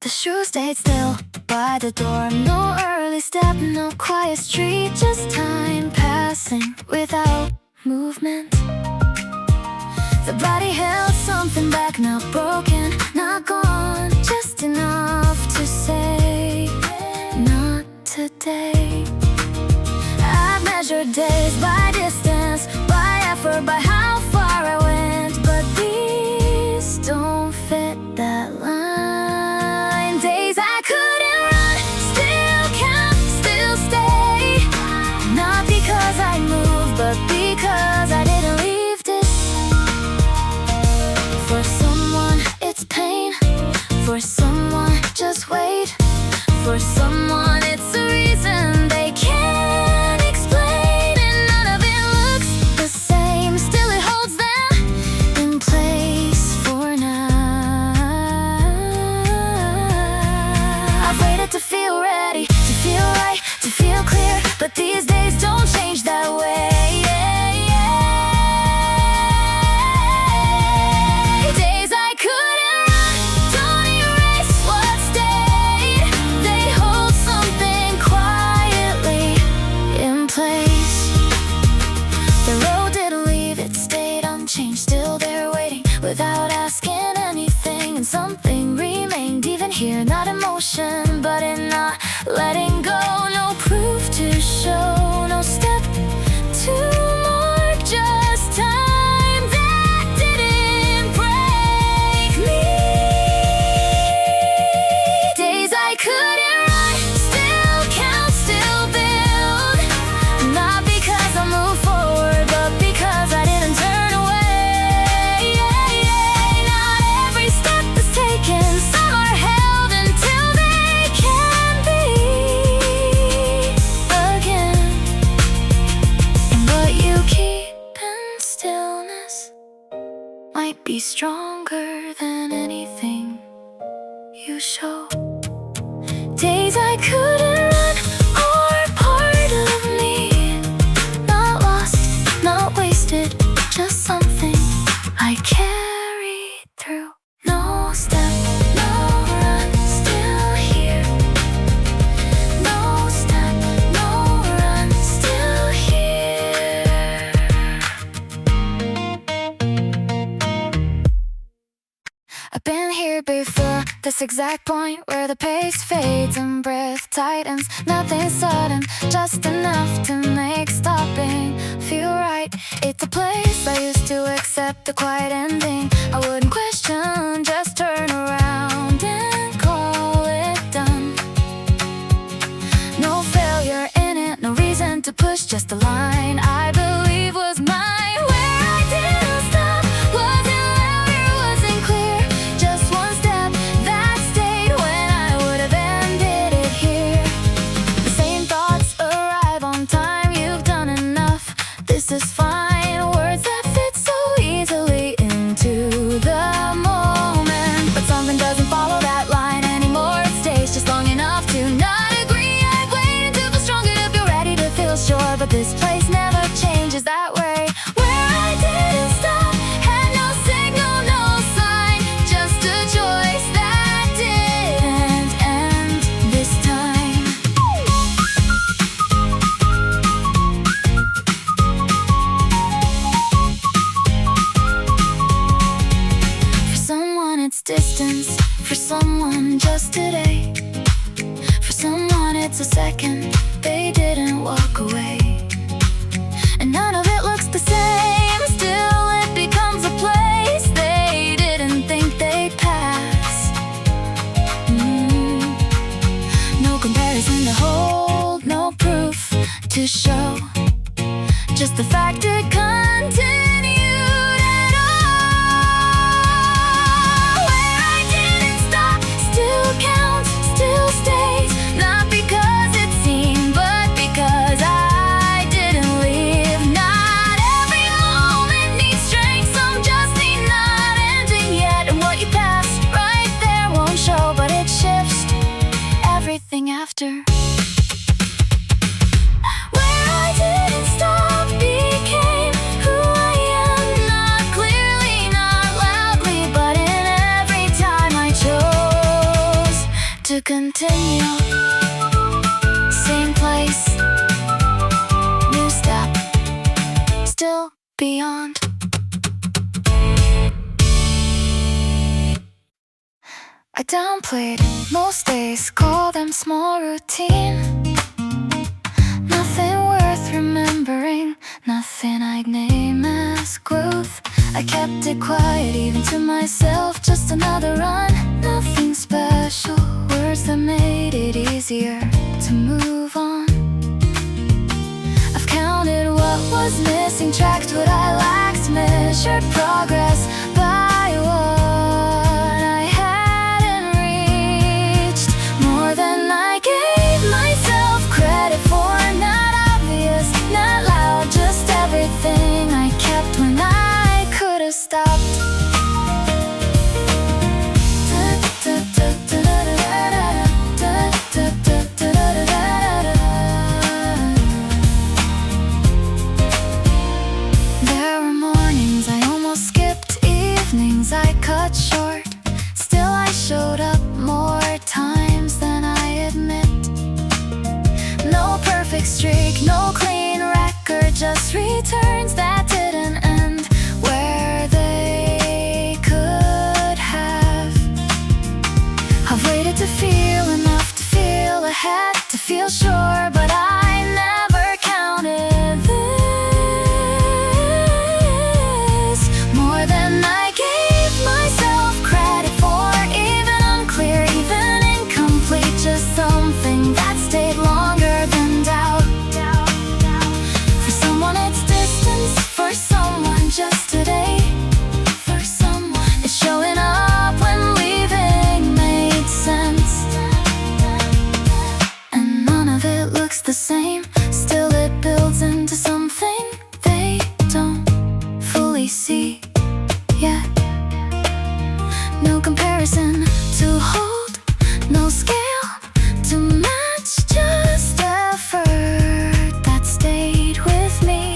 The shoe stayed still by the door. No early step, no quiet street, just time passing without movement. The body held something back, not broken, not gone, just enough to say, not today. I've measured days by distance, by effort, by how far I went, but these don't fit that line. Days I couldn't run, still count, still stay. Not because I moved, but because I didn't leave this. For someone it's pain, for someone just wait. For someone it's a reason they can't explain, and none of it looks the same. Still it holds them in place for now. I've waited to feel ready, to feel right, to feel clear, but these days don't change that way. Days I couldn't run, don't erase what stayed. They hold something quietly in place. The road didn't leave, it stayed unchanged, still there waiting without asking anything. And something remained even here, not emotion, but in not letting go. No proof to show, no step to mark, just time that didn't break me. Days I couldn't run, still count, still build. Not because I moved forward, but because I didn't turn away. Not every step is taken, some are held until they can be again. And what you keep in stillness might be stronger than anything you show. Days I couldn't run are part of me, not lost, not wasted, just something I carried through. No step, no run, still here. No step, no run, still here. I've been here before, this exact point where the pace fades and breath tightens. Nothing sudden, just enough to make stopping feel right. It's a place I used to accept the quiet ending. I wouldn't question, just turn around and call it done. No failure in it, no reason to push, just a line I believe was mine. Where I didn't stop, wasn't louder, wasn't clear, just one step that stayed when I would have ended it here. The same thoughts arrive on time, you've done enough, this is fine. Words that fit so easily into the moment, but something doesn't follow that line anymore. It stays just long enough to not agree. I've waited to feel stronger, to feel ready, to feel sure, but this place never changes that way. Where I didn't stop, had no signal, no sign, just a choice that didn't end this time. For someone it's distance, for someone just today. For someone it's a second, they didn't walk away. And none of it looks the same, still it becomes a place they didn't think they'd pass. No comparison to hold, no proof to show, just the fact it continued at all. Where I didn't stop, still counts, still stays. Not because it seemed, but because I didn't leave. Not every moment needs strength, some just need not ending yet. And what you pass right there won't show, but it shifts everything after. Where I didn't stop became who I am, not clearly, not loudly, but in every time I chose to continue. Same place, new step, still beyond. I downplayed most days, call them small routine. Nothing worth remembering, nothing I'd name as growth. I kept it quiet even to myself, just another run. Nothing special, words that made it easier to move on. I've counted what was missing, tracked what I lacked, measured progress by what I hadn't reached. More than I gave myself credit for, not obvious, not loud, just everything I kept when I could have stopped. There were mornings I almost skipped, evenings I cut short. Still I showed up more times than I admit. No perfect streak, no clean record, just returns that didn't end where they could have. I've waited to feel enough to feel ahead, to feel sure, but I never counted this. More than I gave myself credit for, even unclear, even incomplete, just something that stayed longer than doubt. For someone it's distance, for someone just today, for someone it's showing up when leaving made sense. And none of it looks the same, still it builds into something they don't fully see yet. No comparison to hold, no scale to match, just effort that stayed with me.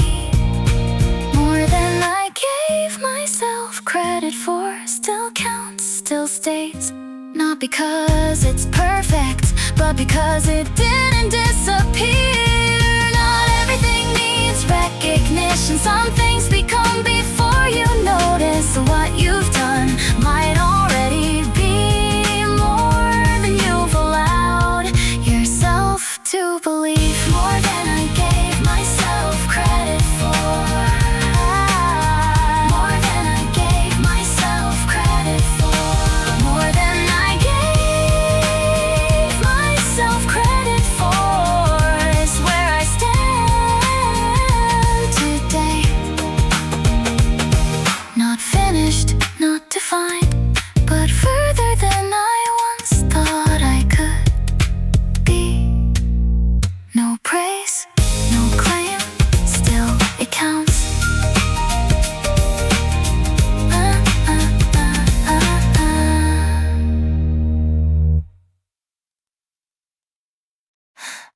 More than I gave myself credit for, still counts, still stays. Not because it's perfect, but because it didn't disappear. Not everything needs recognition, some things become before you notice. What you've done might already be more than you've allowed yourself to believe. More than I gave myself credit for. More than I gave myself credit for. More than I gave myself credit for is where I stand today. Not finished, not defined, but further than I once thought I could be. No praise, no claim, still it counts.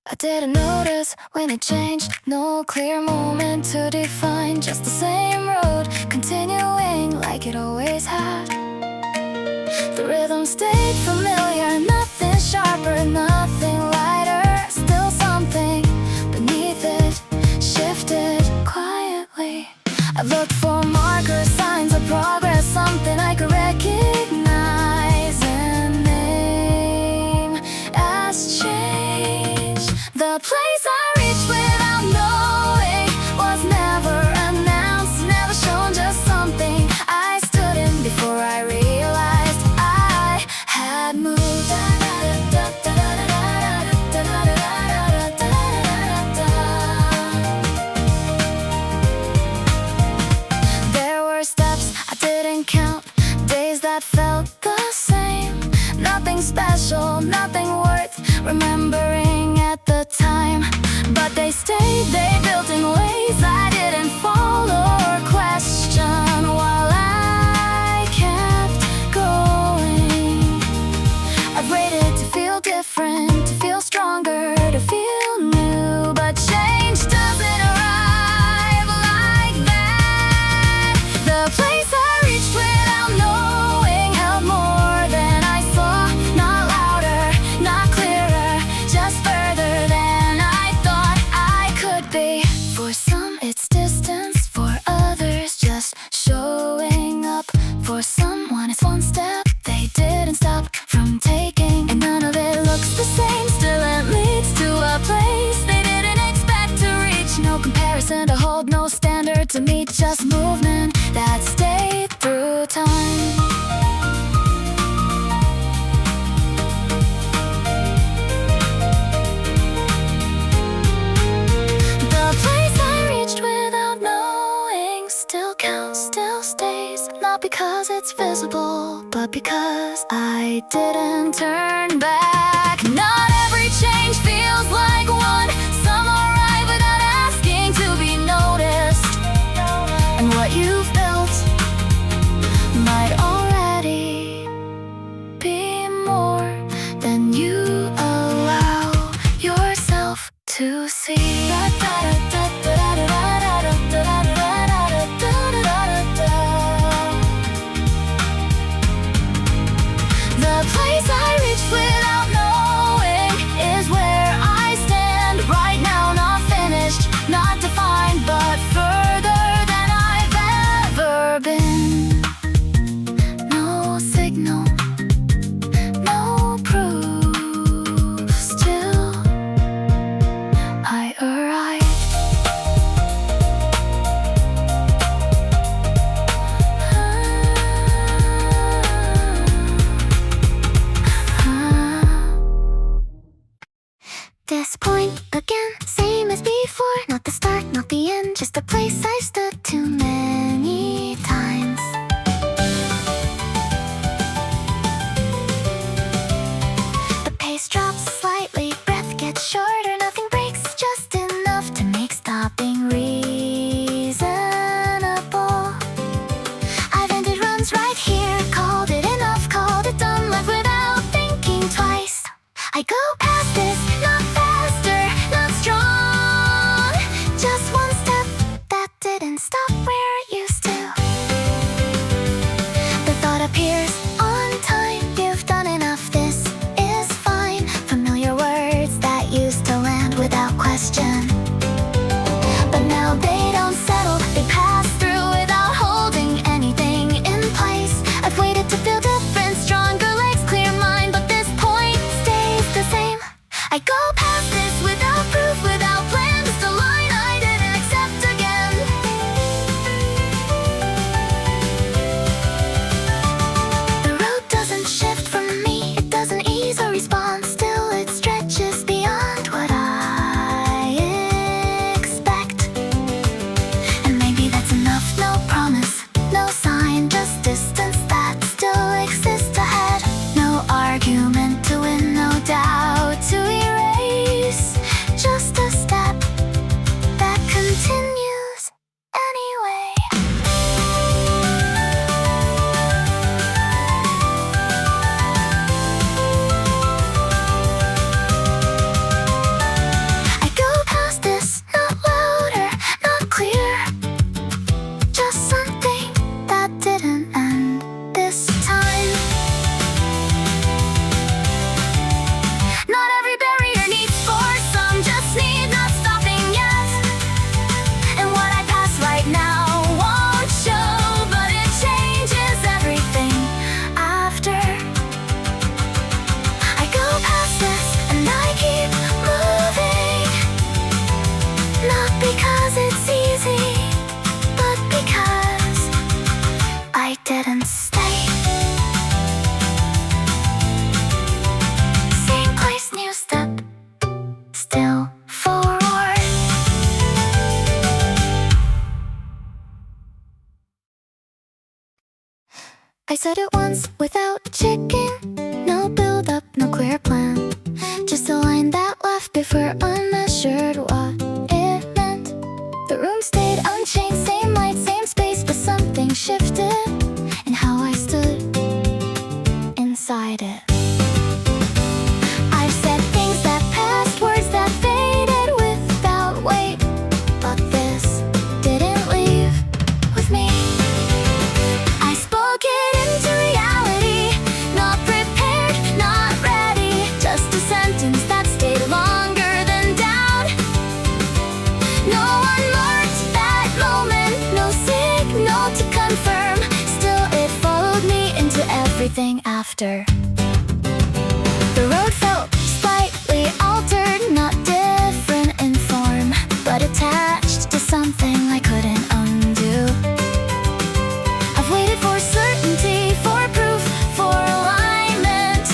I didn't notice when it changed, no clear moment to define, just the same road, continuing like it always had. The rhythm stayed familiar, nothing sharper, nothing lighter, still something beneath it, shifted quietly. I looked for markers, signs of progress, something I could recognize, and name has changed. The place I reached without knowing was never announced, never shown, just something I stood in before I realized I had moved. There were steps I didn't count, days that felt the same. Nothing special, nothing worth remembering at the time, but they stayed, they built in ways I didn't follow or question while I kept going. I've waited to feel different, to feel stronger, to feel new, but change doesn't arrive like that. The place I reached without knowing held more than I saw, not louder, not because it's visible, but because I didn't turn back. Not every change feels like one. Some arrive without asking to be noticed, and what you've built might already be more than you allow yourself to see. The place I reach without knowing is where I stand right now. Not finished, not defined, but further than I've ever been. No signal, no proof, still I arrive. This point again, same as before. Not the start, not the end, just a place I stood too many times. The pace drops slightly, breath gets shorter, nothing breaks, just enough to make stopping reasonable. I've ended runs right here, called it enough, called it done, left without thinking twice. I go past this, not faster, not strong, just one step that didn't stop where it used to. The thought appears on time, you've done enough, this is fine. Familiar words that used to land without question, but now they don't settle, they pass through without holding anything in place. I've waited to feel different, stronger legs, clear mind, but this point stays the same. I go past this without proof, without plan, just a line I didn't accept again. The road doesn't shift from me, it doesn't ease or respond, still it stretches beyond what I expect. And maybe that's enough, no promise, no sign, just distance that still exists ahead. No argument to win, no doubt to erase, just a step that continues anyway. I go past this, not louder, not clear, just something that didn't end this time. Not every barrier needs force, some just need not stopping yet. And what I pass right now won't show, but it changes everything after. I go past this and I keep moving, not because it's easy, but because I didn't stay. Same place, new step, still forward. I said it once without checking, no build up, no clear plan, just a line that left before unmeasured what it meant. The room stayed unchanged, same light, same space, but something shifted in how I stood inside it. I've said things that passed, words that faded without weight, but this didn't leave with me. I spoke it into reality, not prepared, not ready, just a sentence that stayed longer than doubt. No one marked that moment, no signal to confirm, still it followed me into everything after. The road felt slightly altered, not different in form, but attached to something I couldn't undo. I've waited for certainty, for proof, for alignment,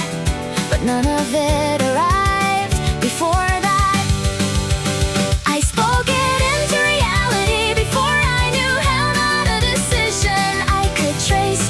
but none of it arrived before that. I spoke it into reality before I knew how, not a decision I could trace.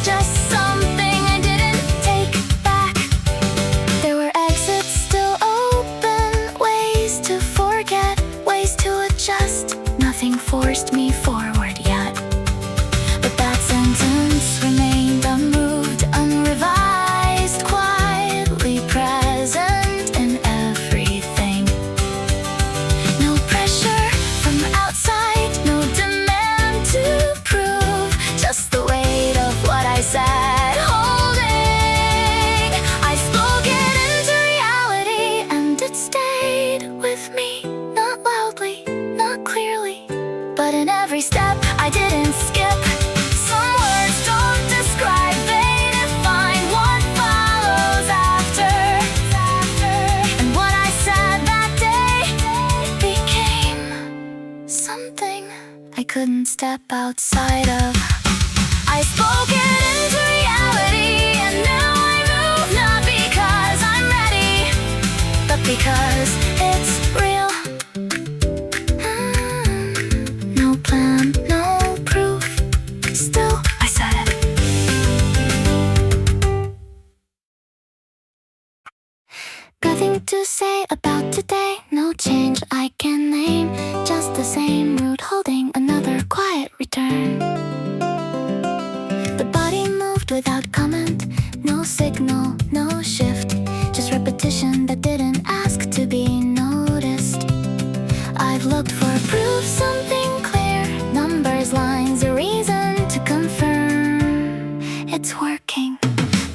couldn't step outside of. I spoke it into reality, and now I move not because I'm ready, but because it's real. No plan, no proof, still I said it. Nothing to say about today, no change I can name, just the same route holding another quiet return. The body moved without comment, no signal, no shift, just repetition that didn't ask to be noticed. I've looked for proof, something clear, numbers, lines, a reason to confirm it's working.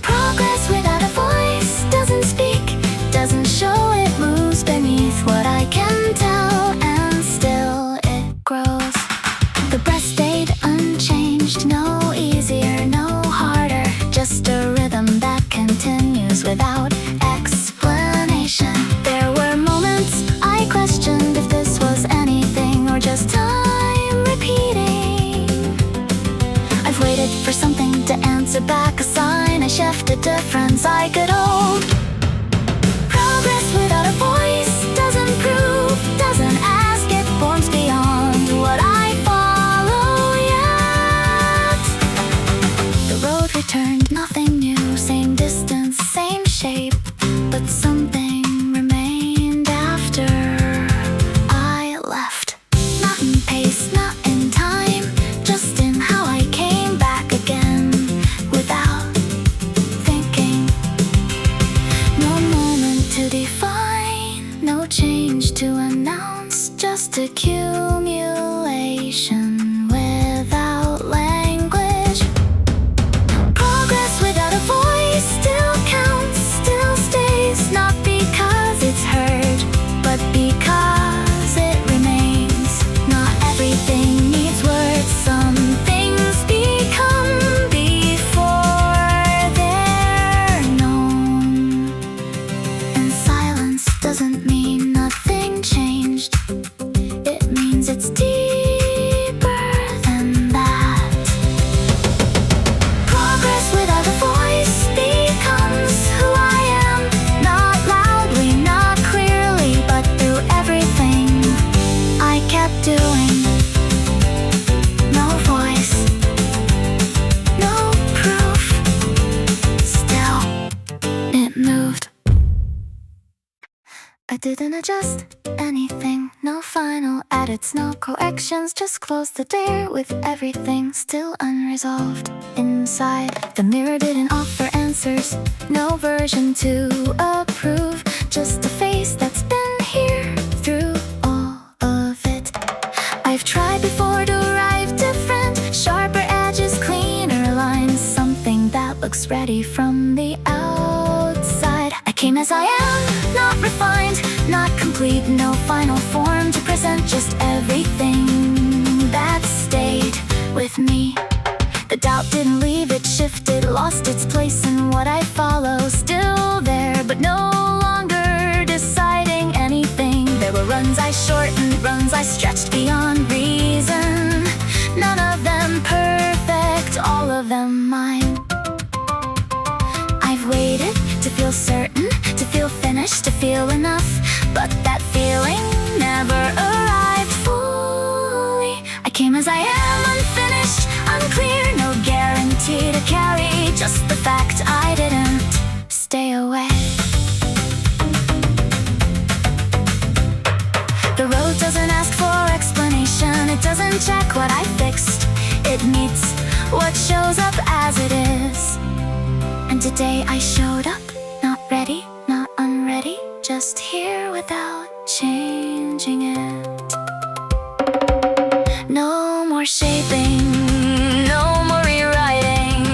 Progress without a voice doesn't speak, doesn't show, it moves beneath what I can tell, and still it grows. The breath stayed unchanged, no easier, no harder, just a rhythm that continues without explanation. There were moments I questioned if this was anything or just time repeating. I've waited for something to answer back, a sign, a shift, a difference I could hold. Progress without a voice doesn't prove, doesn't ask, it forms beyond what I follow yet. The road returned, nothing new, same distance, same shape, but something remained after I left. Not in pace, not in time, just in how I came back again without thinking. No moment to define, no change to announce, just accumulation without language. Progress without a voice still counts, still stays, not because it's heard, but because it remains. Not everything needs words, some things become before they're known. And silence doesn't mean nothing changed, it means it's deeper than that. Progress without a voice becomes who I am, not loudly, not clearly, but through everything I kept doing. No voice, no proof, still it moved. I didn't adjust anything, no final edits, no corrections, just closed the door with everything still unresolved. Inside, the mirror didn't offer answers, no version to approve, just a face that's been here through all of it. I've tried before to arrive different, sharper edges, cleaner lines, something that looks ready from the outside. I came as I am, not refined, not complete, no final form to present, just everything that stayed with me. The doubt didn't leave, it shifted, lost its place in what I follow. Still there, but no longer deciding anything. There were runs I shortened, runs I stretched beyond reason. None of them perfect, all of them mine. I've waited to feel certain, to feel finished, to feel enough, but that feeling never arrived fully. I came as I am, unfinished, unclear, no guarantee to carry, just the fact I didn't stay away. The road doesn't ask for explanation, it doesn't check what I fixed, it meets what shows up as it is. And today I showed up, not ready, not unready, just here without changing it. No more shaping, no more rewriting,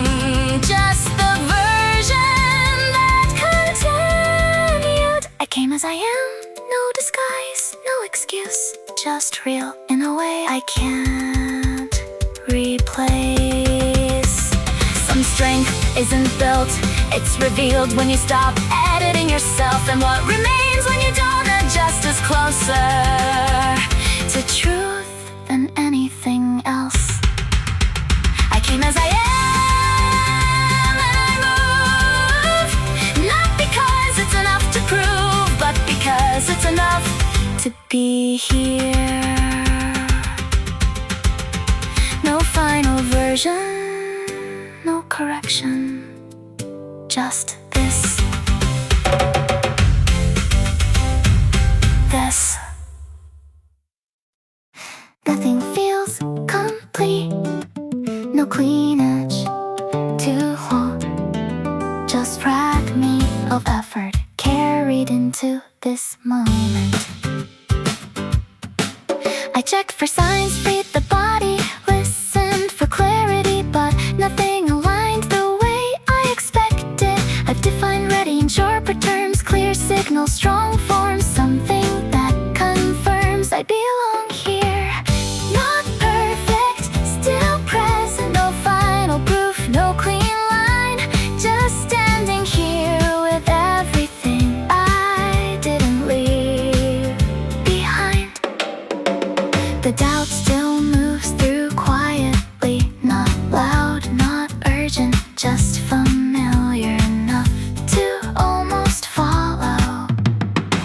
just the version that continued. I came as I am, no disguise, no excuse, just real in a way I can't replace. Some strength isn't built, it's revealed when you stop editing yourself. And what remains when you don't adjust is closer to truth than anything to be here. No final version, no correction, just this. Nothing feels complete, no clean edge to hold, just fragment of effort carried into this moment. I checked for signs, read the body, listened for clarity, but nothing aligned the way I expected. I've defined ready in sharper terms, clear signals, strong forms, something that confirms I belong here. Not perfect, still present, no final proof, no clean line, just standing here with everything I didn't leave behind. The doubt still moves through quietly, not loud, not urgent, just familiar enough to almost follow.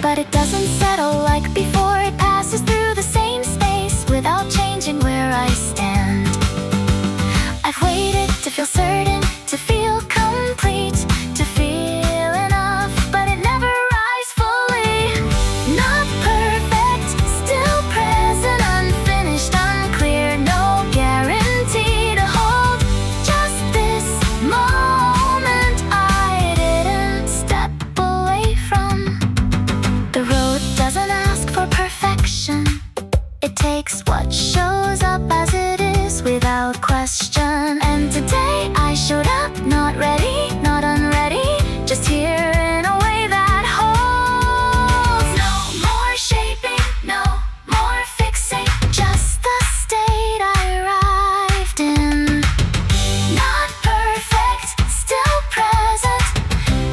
But it doesn't settle like before, it passes through the same space without changing where I stand. I've waited to feel certain, to feel complete, to feel enough, but it never arrives fully. Not perfect, still present, unfinished, unclear, no guarantee to hold. Just this moment I didn't step away from. The road doesn't ask for perfection, it takes what shows up as it is without question. And today I showed up, not ready, not unready, just here in a way that holds. No more shaping, no more fixing, just the state I arrived in. Not perfect, still present,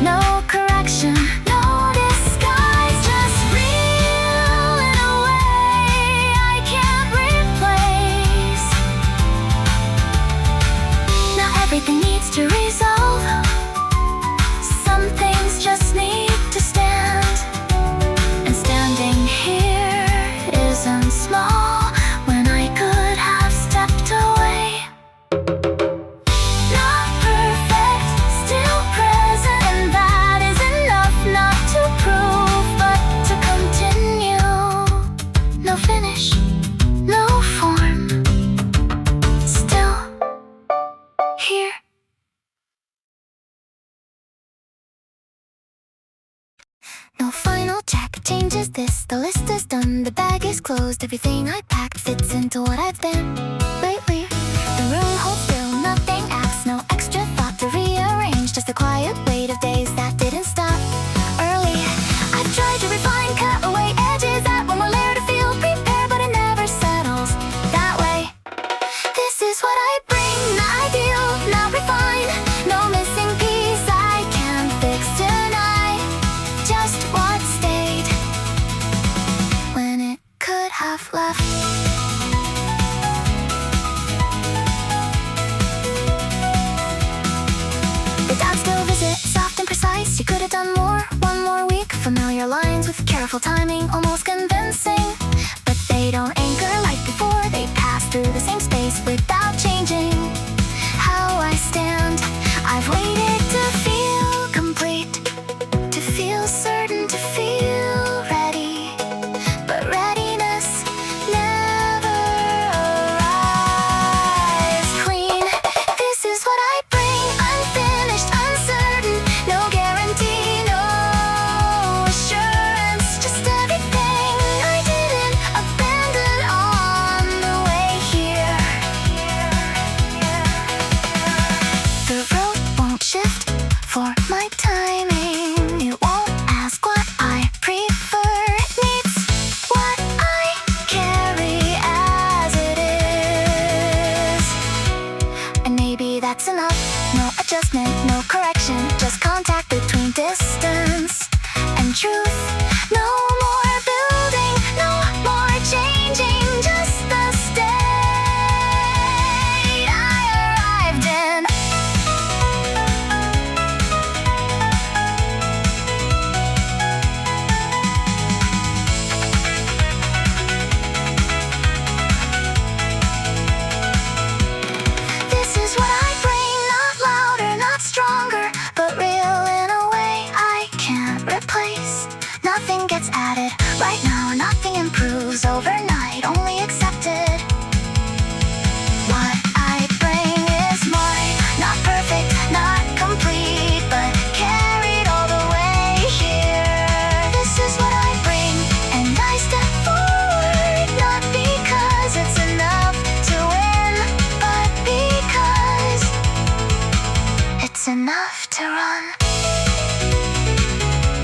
no correction, no disguise, just real in a way I can't replace. Now everything needs to resolve, some things just need to stand. And standing here isn't small when I could have stepped away. Not perfect, still present, and that is enough not to prove, but to continue. No finish, no form, still here. No final check changes this, the list is done, the bag is closed, everything I packed fits into what I've been lately. The room holds still, nothing acts, no extra thought to rearrange, just the quiet weight of days that didn't stop early. I've tried to refine, cut away edges that one more layer to feel prepared, but it never settles that way. This is what I bring, not ideal, not refined, no missing piece I can't fix tonight, just what stayed when it could have left. The doubts still visit, soft and precise, you could have done more, one more week, familiar lines with careful timing, almost convincing, but they don't anchor like before, they pass through the same space without changing how I stand. I've waited to feel complete, to feel certain, to feel ready, but readiness never arrives clean. This is what I bring, unfinished, uncertain, no guarantee, no assurance, just everything I didn't abandon on the way here. The road won't shift for my timing, it won't ask what I prefer, it needs what I carry as it is. And maybe that's enough, no adjustment, no correction, just contact between distance and truth. No more building, no more changing, just the state I arrived in. replaced, nothing gets added. Right now, nothing improves overnight, only accepted. What I bring is mine, not perfect, not complete, but carried all the way here. This is what I bring, and I step forward, not because it's enough to win, but because it's enough to run.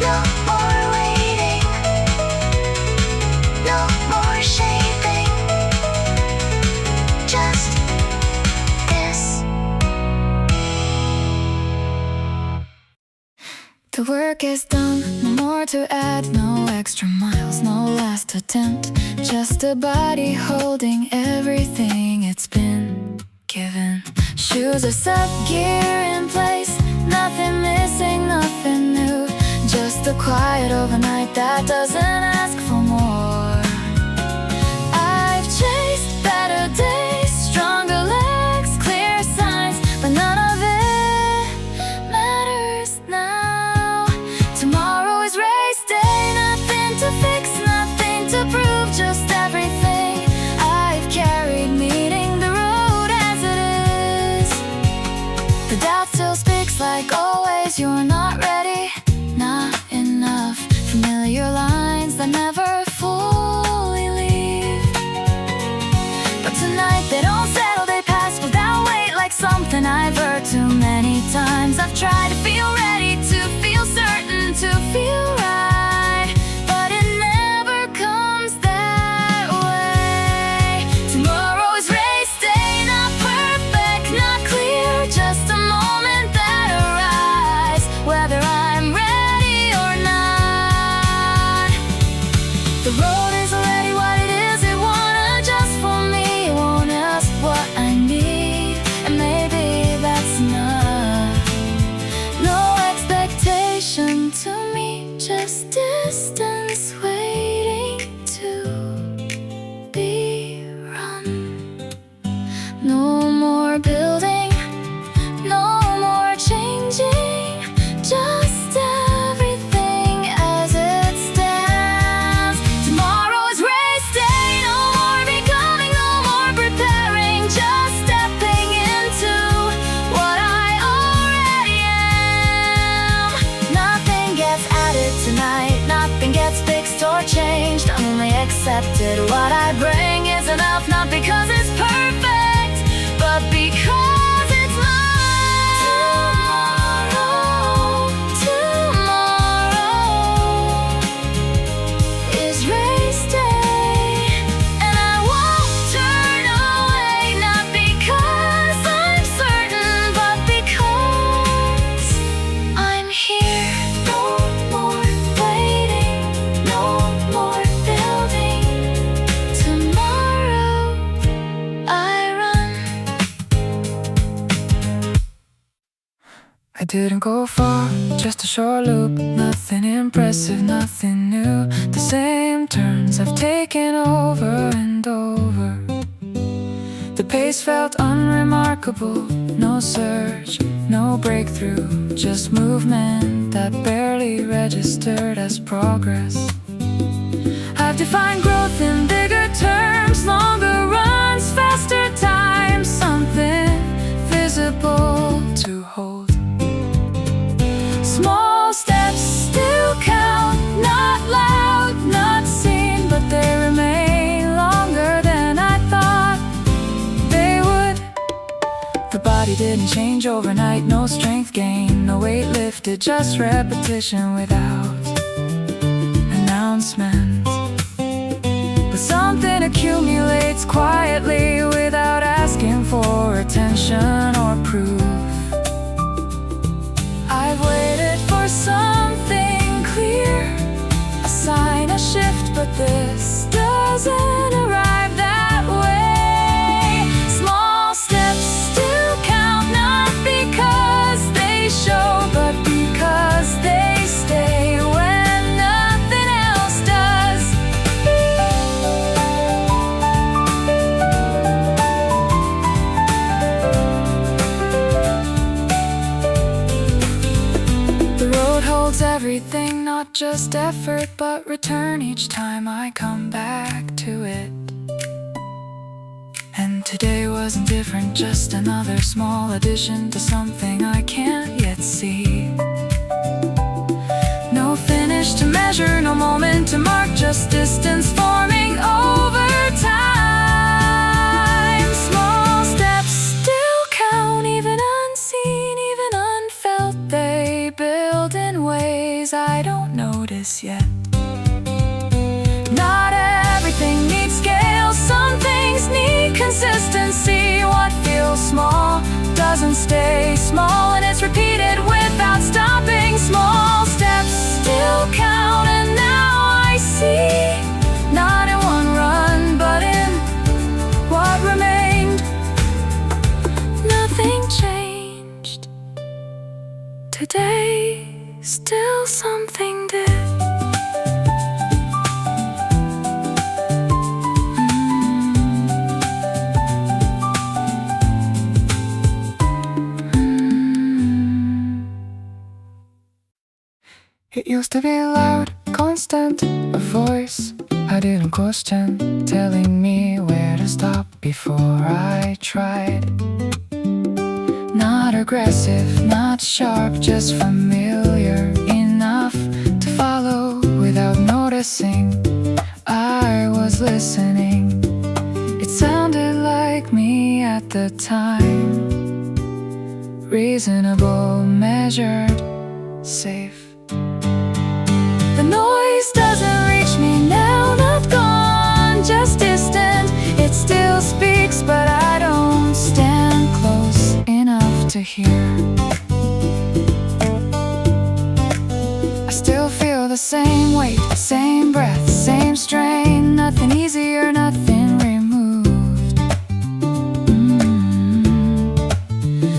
No more waiting, no more shaping, just this. The work is done, no more to add, no extra miles, no last attempt. Just a body holding everything it's been given. Shoes are set, gear in place, nothing missing, nothing new. Just a quiet overnight that doesn't ask for more. I've chased better days, stronger legs, clear signs, but none of it matters now. Tomorrow is race day, nothing to fix, nothing to prove, just everything I've carried meeting the road as it is. The doubt still speaks like always, you're not ready, not enough. Familiar lines that never fully leave. But tonight they don't settle, they pass without weight, like something I've heard too many times. I've tried to feel ready, to feel certain, to feel right, but it never comes that way. Tomorrow is race day, not perfect, not clear, just a moment that arrives, whether I'm ready or not. The road is already what it is, it won't adjust for me, it won't ask what I need, and maybe that's enough. No expectation to me, just distance waiting to be run. No more building, no more changing, just everything as it stands. Tomorrow is race day, no more becoming, no more preparing, just stepping into what I already am. Nothing gets added tonight, nothing gets fixed or changed, only accepted. What I bring is enough, not because it's perfect, but because it's mine. Tomorrow is race day, and I won't turn away, not because I'm certain, but because I'm here. No more waiting, no more building. Tomorrow I run. I didn't go far, just a short loop. Nothing impressive, nothing new. The same turns I've taken over and over. The pace felt unremarkable, no surge, no breakthrough, just movement that barely registered as progress. I've defined growth in bigger terms, longer runs, faster times, something visible to hold. Small steps still count, not loud, not seen, but they remain longer than I thought they would. The body didn't change overnight, no strength gain, no weight lifted, just repetition without announcement. But something accumulates quietly without asking for attention or proof. I've waited for something clear, a sign, a shift, but this doesn't arrive that way. Small steps still count, not because they show, but because they stay when nothing else does. not just effort but return each time I come back to it. And today wasn't different, just another small addition to something I can't yet see. No finish to measure, no moment to mark, just distance forming over time. Small steps still count, even unseen, even unfelt. They build in ways I don't notice yet. Not everything needs scale, some things need consistency. What feels small doesn't stay small, and it's repeated without stopping. Small steps still count, and now I see, not in one run, but in what remained. Nothing changed today, still something did. It used to be loud, constant, a voice I didn't question, telling me where to stop before I tried. Not aggressive, not sharp, just familiar enough to follow without noticing I was listening. It sounded like me at the time, reasonable, measured, safe. The noise doesn't reach me now, not gone, just distant. It still speaks, but I don't stand close enough to hear. I still feel the same weight, same breath, same strain. Nothing easier, nothing removed.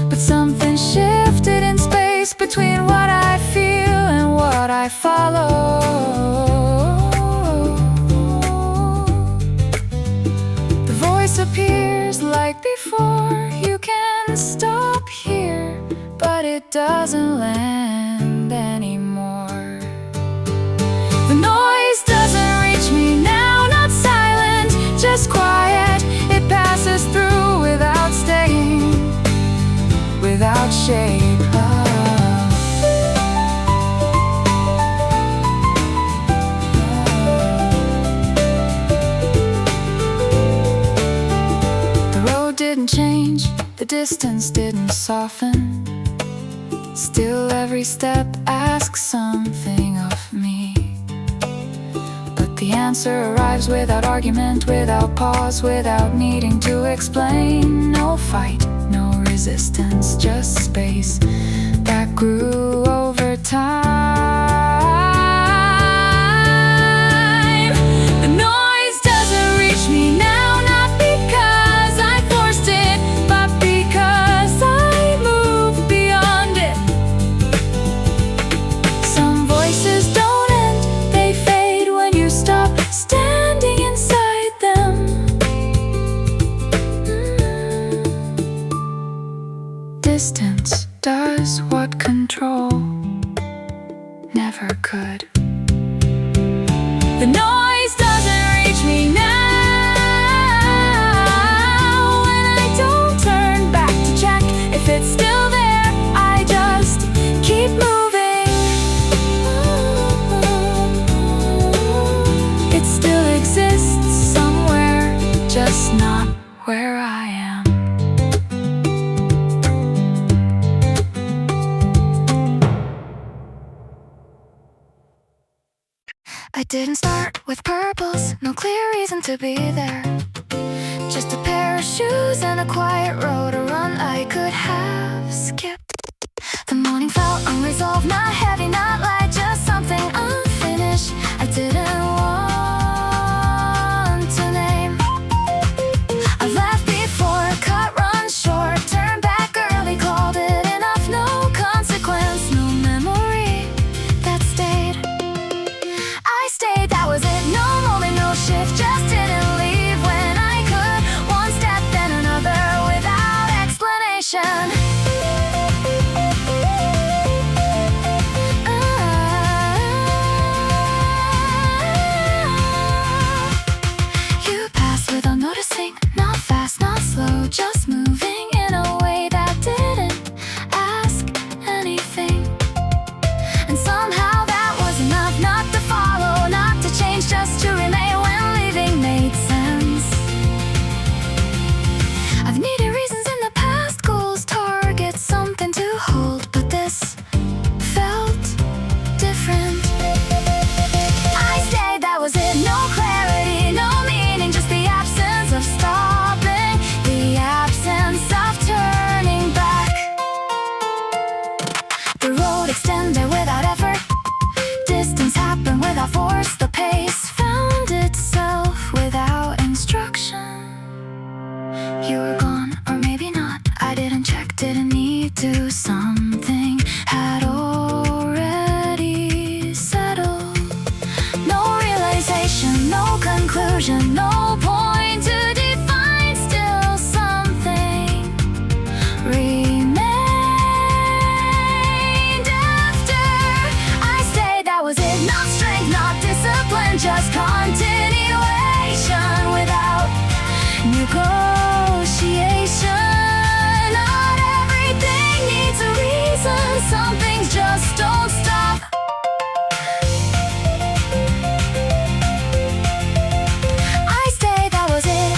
But something shifted in space between what I feel and what I follow. The voice appears like before. You can stop here, but it doesn't land anymore. The noise doesn't reach me now, not silent, just quiet. It passes through without staying, without shape. Didn't change, the distance didn't soften. Still every step asks something of me. But the answer arrives without argument, without pause, without needing to explain. No fight, no resistance, just space that grew over time. The noise doesn't reach me now, not because I forced it, but because I moved beyond it. Some voices don't end, they fade when you stop standing inside them. Distance does what control never could. The noise doesn't reach me now, and I don't turn back to check if it's still there. I just keep moving. It still exists somewhere, just not where I am. I didn't start with purpose, no clear reason to be there. Just a pair of shoes and a quiet road to run I could have skipped. The morning felt unresolved, not heavy, not light, just something unfinished I didn't want to name. I've laughed before, cut, run short, turned back early, called it enough. No consequence, no memory that stayed. I stayed, that was it, no moment, no shift, just didn't leave when I could. One step, then another, without explanation. Not strength, not discipline, just continuation without negotiation. Not everything needs a reason. Some things just don't stop. I stayed, that was it.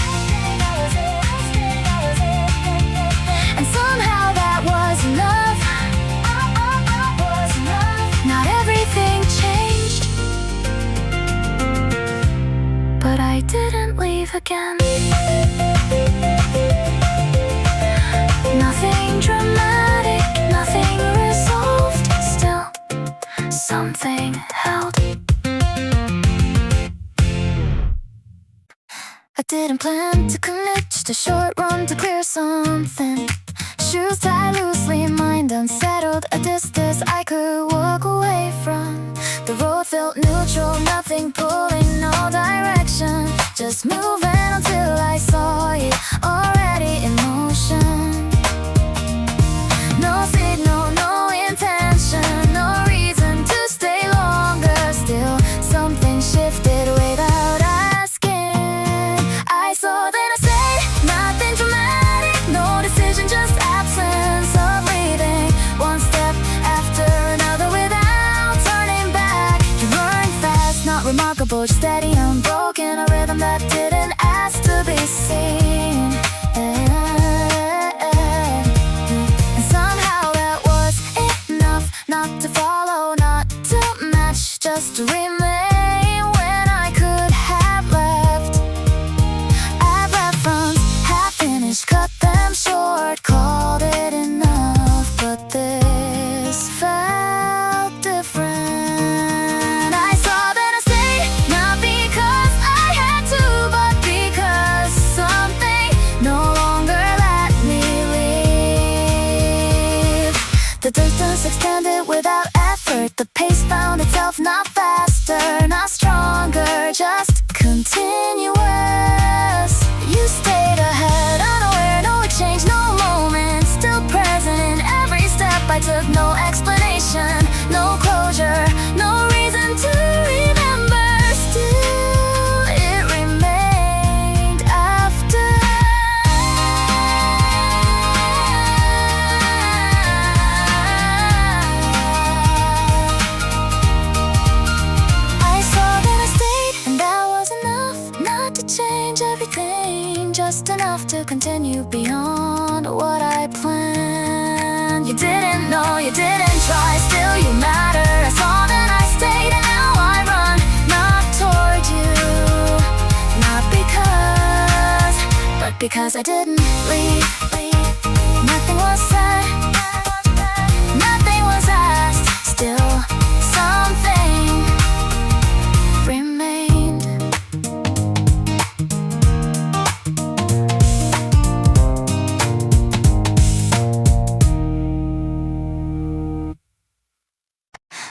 And somehow that was enough. Not everything changed, but I didn't leave again. Nothing dramatic, nothing resolved. Still, something held. I didn't plan to commit, just a short run to clear something. Shoes tied loosely, mind unsettled. A distance I could walk away from. The road felt neutral, nothing pulling, no direction. Just moving until I saw you already in motion. No signal, no intention, no reason to stay longer. Still, something shifted without asking. I saw, then I stayed, nothing dramatic, no decision, just absence of breathing. One step after another without turning back. You weren't fast, not remarkable, just steady, unbroken. A rhythm that didn't ask to be seen. And somehow that was enough. Not to follow, not to match, just to remain when I could have left. I've left fronts, half finished, cut them short, called it enough. But this felt different. I saw, then I stayed, not because I had to, but because something no longer let me leave. The distance extended without effort. The pace found itself, not faster, not stronger, just continuous. You stayed ahead, unaware, no exchange, no moment, still present. Every step I took, no explanation, no closure, no reason to remember. Still, it remained after. I saw, then I stayed, and that was enough. Not to change everything, just enough to continue beyond what I planned. You didn't know, you didn't try, still you matter. I saw, then I stayed, and now I run, not toward you. Not because, but because I didn't leave. Nothing was said, nothing was asked. Still, something remained.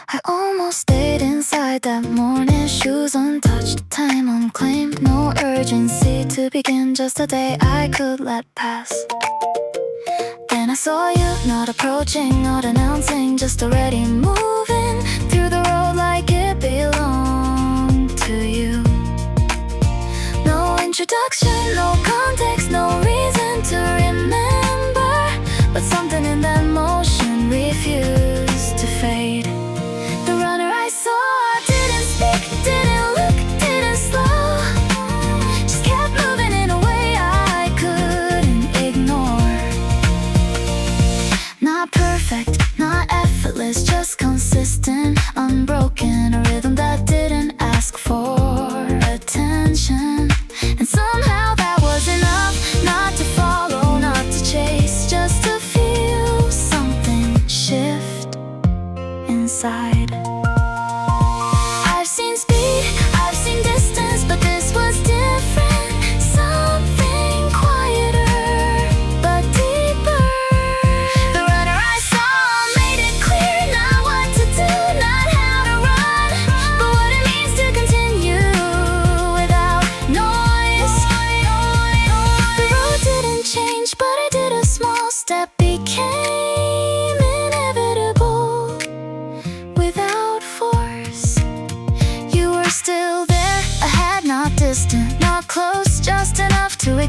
I almost stayed inside that morning, shoes untouched, time unclaimed. No urgency to begin, just a day I could let pass. Then I saw you, not approaching, not announcing, just already moving through the road like it belonged to you. No introduction, no context, no reason to remember, but something in that motion refused to fade. The runner I saw didn't speak, didn't look, didn't slow, just kept moving in a way I couldn't ignore. Not perfect, not effortless, just consistent, unbroken.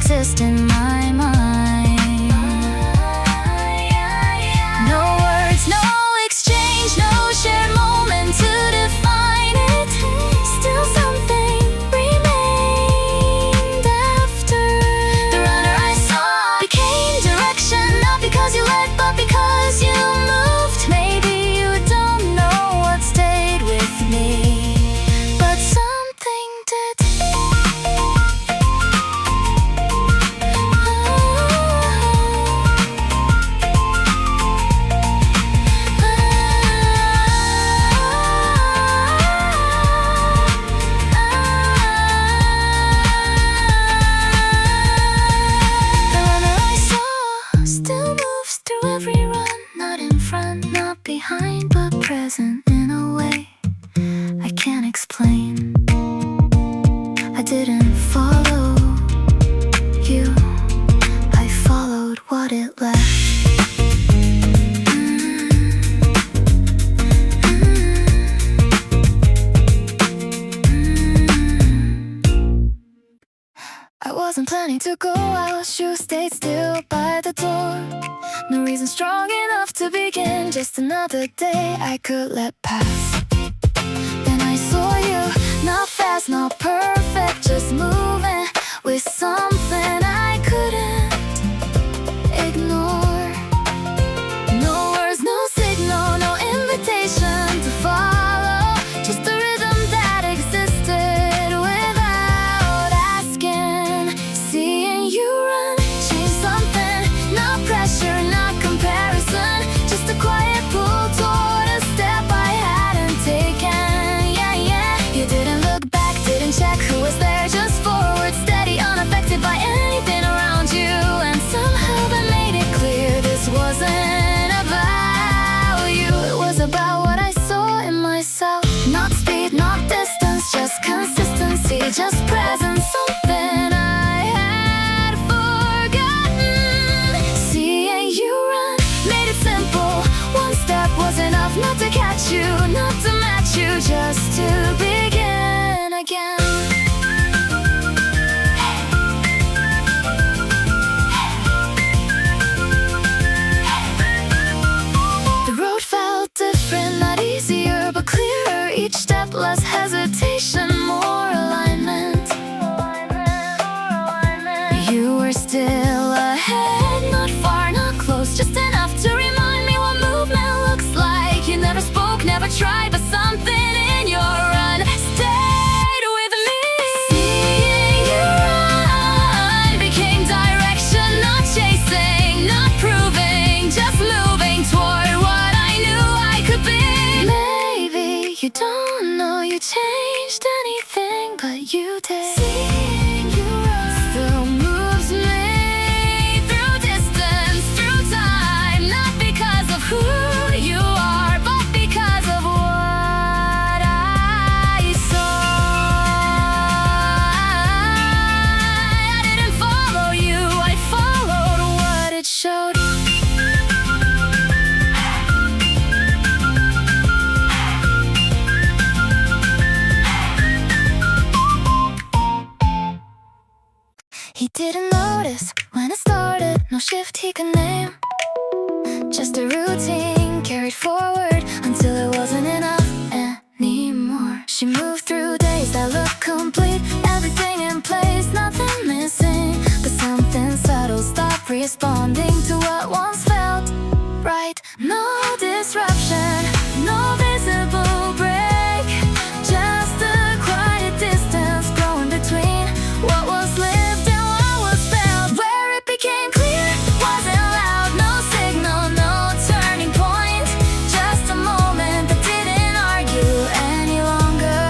exist in my mind. No words, no exchange, no shared moment to define it. Still something remained after. The runner I saw became direction, not because you led, but because you moved. Maybe you don't know what stayed with me, but something did. Still moves through every run, not in front, not behind, but present in a way I can't explain. I didn't follow you, I followed what it left. I wasn't planning to go out, shoes stayed still by the door. No reason strong enough to begin, just another day I could let pass. Then I saw you, not fast, not perfect, just moving with something I couldn't ignore. No words, no signal, no invitation to follow, just a rhythm that existed without asking. Seeing you run changed something, not pressure, not comparison, just a quiet pull toward a step I hadn't taken. Yeah, yeah. You didn't look back, didn't check who was there, just forward, steady, unaffected by anything around you. And somehow that made it clear this wasn't about you, it was about what I saw in myself. Not speed, not distance, just consistency, just presence, something I had forgotten. Seeing you run made it simple, one step was enough, not to catch you, not to match you, just to begin again. The road felt different, not easier, but clearer, each step less hesitation, more alignment. You were still ahead, not far, not close, just enough to remind me what movement looks like. You never spoke, never tried, but something in your run stayed with me. Seeing you run became direction, not chasing, not proving, just moving toward what I knew I could be. Maybe you don't know you changed anything, but you did. Seeing you run still moves me through distance, through time, not because of who you are, but because of what I saw. I didn't follow you, I followed what it showed. He didn't notice when it started, no shift he could name, just a routine carried forward until it wasn't enough anymore. She moved through days that looked complete, everything in place, nothing missing, but something subtle stopped responding to what once felt right. No disruption, no visible break, just a quiet distance growing between what was lived and what was felt. Where it became clear wasn't loud, no signal, no turning point, just a moment that didn't argue any longer.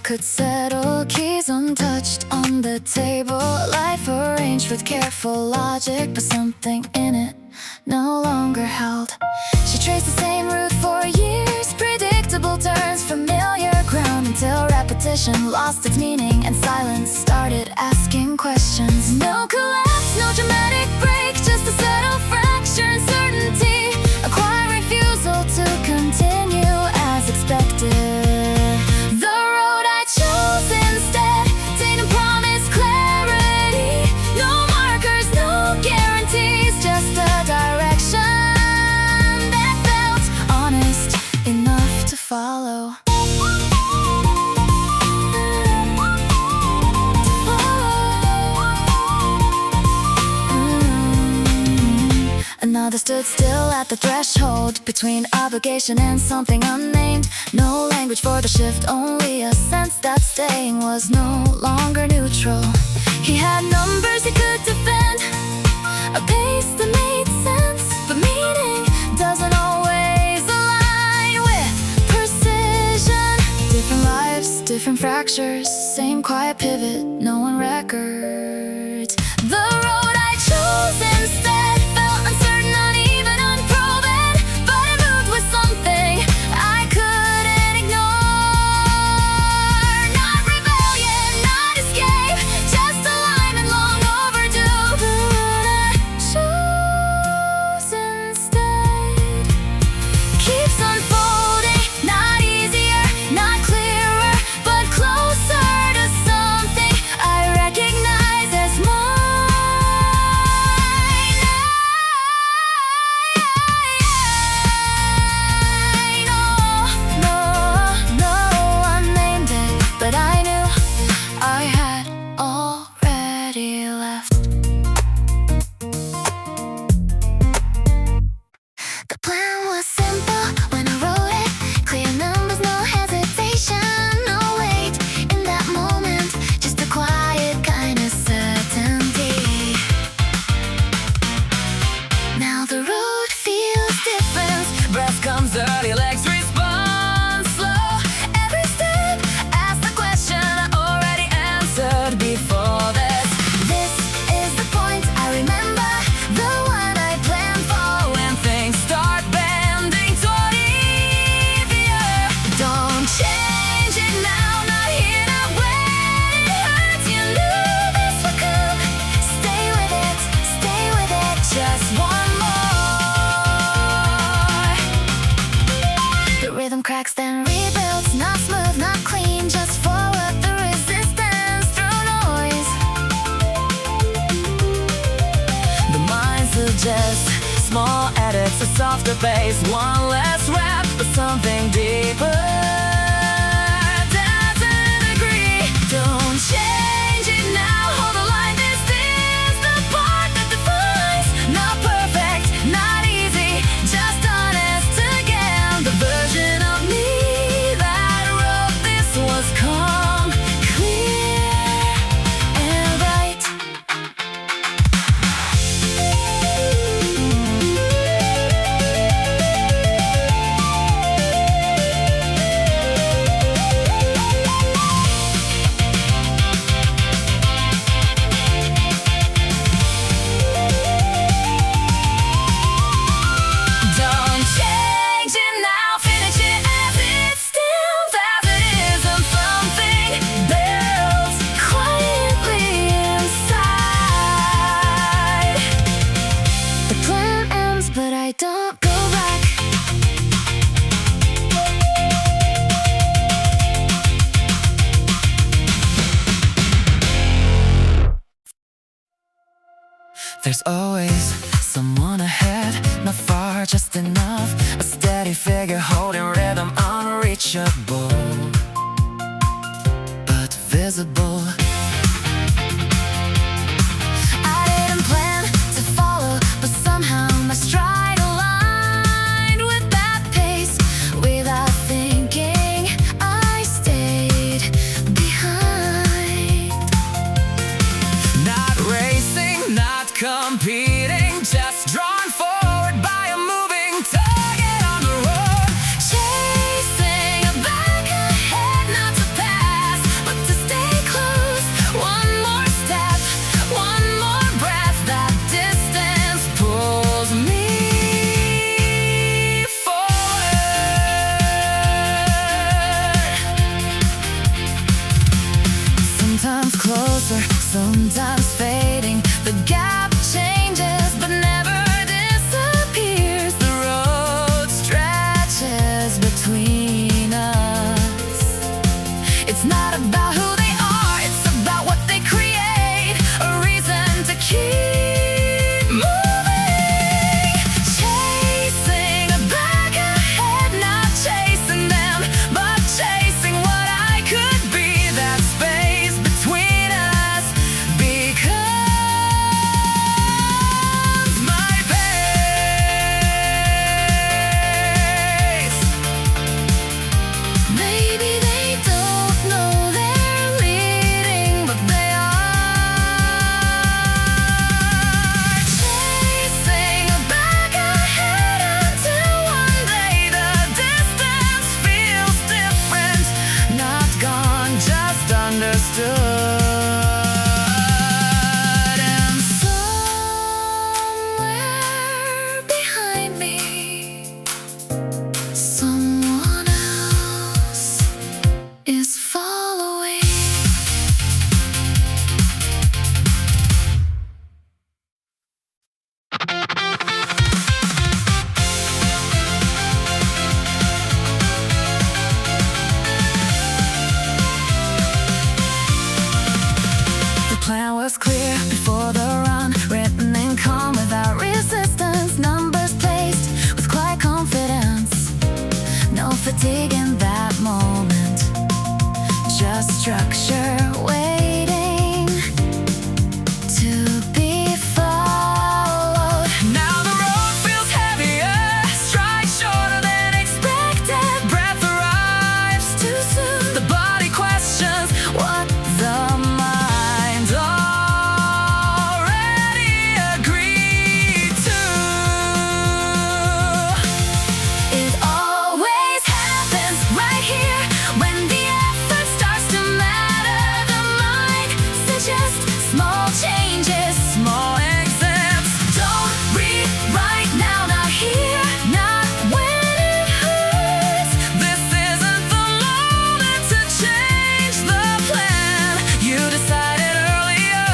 could settle, keys untouched on the table. Life arranged with careful logic, but something in it no longer held. She traced the same route for years, predictable turns, familiar ground, until repetition lost its meaning and silence started asking questions. No collapse, no dramatic break, just a subtle fracture, uncertainty, a quiet refusal to continue as expected. The road I chose instead didn't promise clarity. No markers, no guarantees, just a direction that felt honest enough to follow. Another stood still at the threshold between obligation and something unnamed. No language for the shift, only a sense that staying was no longer neutral. He had numbers he could defend, a pace that made sense, but meaning doesn't always align with precision. Different lives, different fractures, same quiet pivot, no one records. The road I chose instead felt uncertain, uneven, unproven, but it moved with something I couldn't ignore. Not rebellion, not escape, just alignment long overdue. The road I chose instead keeps unfolding, not easier, not clearer, but closer to something I recognize as mine. No, I named it, but I knew I had already left. The plan was simple when I wrote it, clear numbers, no hesitation, no wait in that moment, just a quiet kind of certainty. Now the road feels different, breath comes early, legs respond slow. Every step asks the question I already answered before this. This is the point I remember, the one I planned for when things start bending toward easier. Don't change it now, not here, not when it hurts. You knew this would come. Stay with it, just one more. The rhythm cracks, then rebuilds, not smooth, not clean, just forward, the resistance through noise. The mind suggests small edits, a softer pace, one less rap, but something deeper doesn't agree. Don't change it now, hold the line. This is the part that defines. Not perfect, not easy, just honest again. The version of me that wrote this was calm, clear, and right. Don't change it now, finish it as it stands, as it isn't something built quietly inside. The plan ends, but I don't go back. There's always someone ahead, not far, just enough. A steady figure holding rhythm, unreachable, but visible. I didn't plan to follow, but somehow my stride aligned with that pace. Without thinking, I stayed behind. Not racing, not competing, just drawn forward by a moving target on the road. Chasing a back ahead, not to pass, gap changes but never disappears. The road stretches between us. It's not about who they are, it's about what they create. A reason to keep moving. Chasing a back ahead, not chasing them, but chasing what I could be. That space between us becomes my base. Maybe they don't know they're leading, but they are. Chasing a back ahead until one day the distance feels different. Not gone, just understood. And somewhere behind me, someone else is following. The plan was clear before the run, written in calm without resistance. Numbers placed with quiet confidence. No fatigue in that moment, just structure waiting to be followed. Now the road feels heavier, stride shorter than expected. Breath arrives too soon. The body questions what the mind already agreed to. It always happens right here when the effort starts to matter. The mind suggests small changes, small exams. Don't rewrite now, not here, not when it hurts. This isn't the moment to change the plan. You decided earlier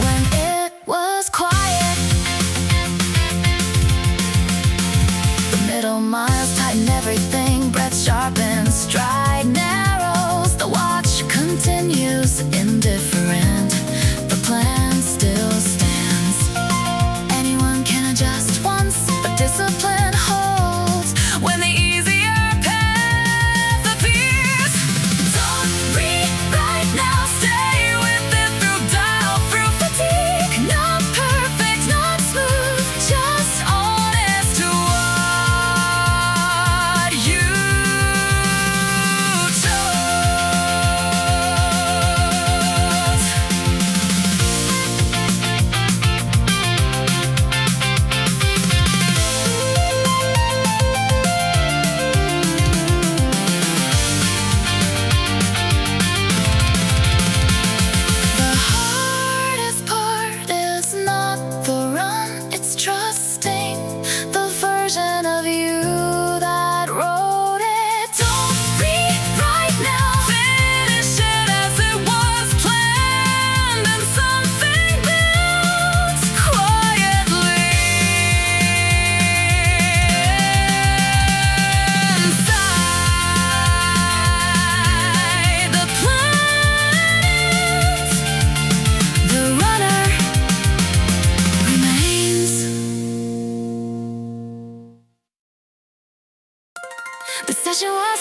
when it was quiet. The middle miles tighten everything, breath sharpens, stride narrows. The watch continues indifferent. The plan still stands. Anyone can adjust once, but discipline holds when the easier path appears. Don't rewrite now, stay with it through dial, through fatigue. Not perfect, not smooth, just honest to what you chose. The hardest part is not the run, it's trusting the version of you that wrote it. Don't rewrite now, finish it as it was planned, and something builds quietly inside the planet. The runner remains. The session was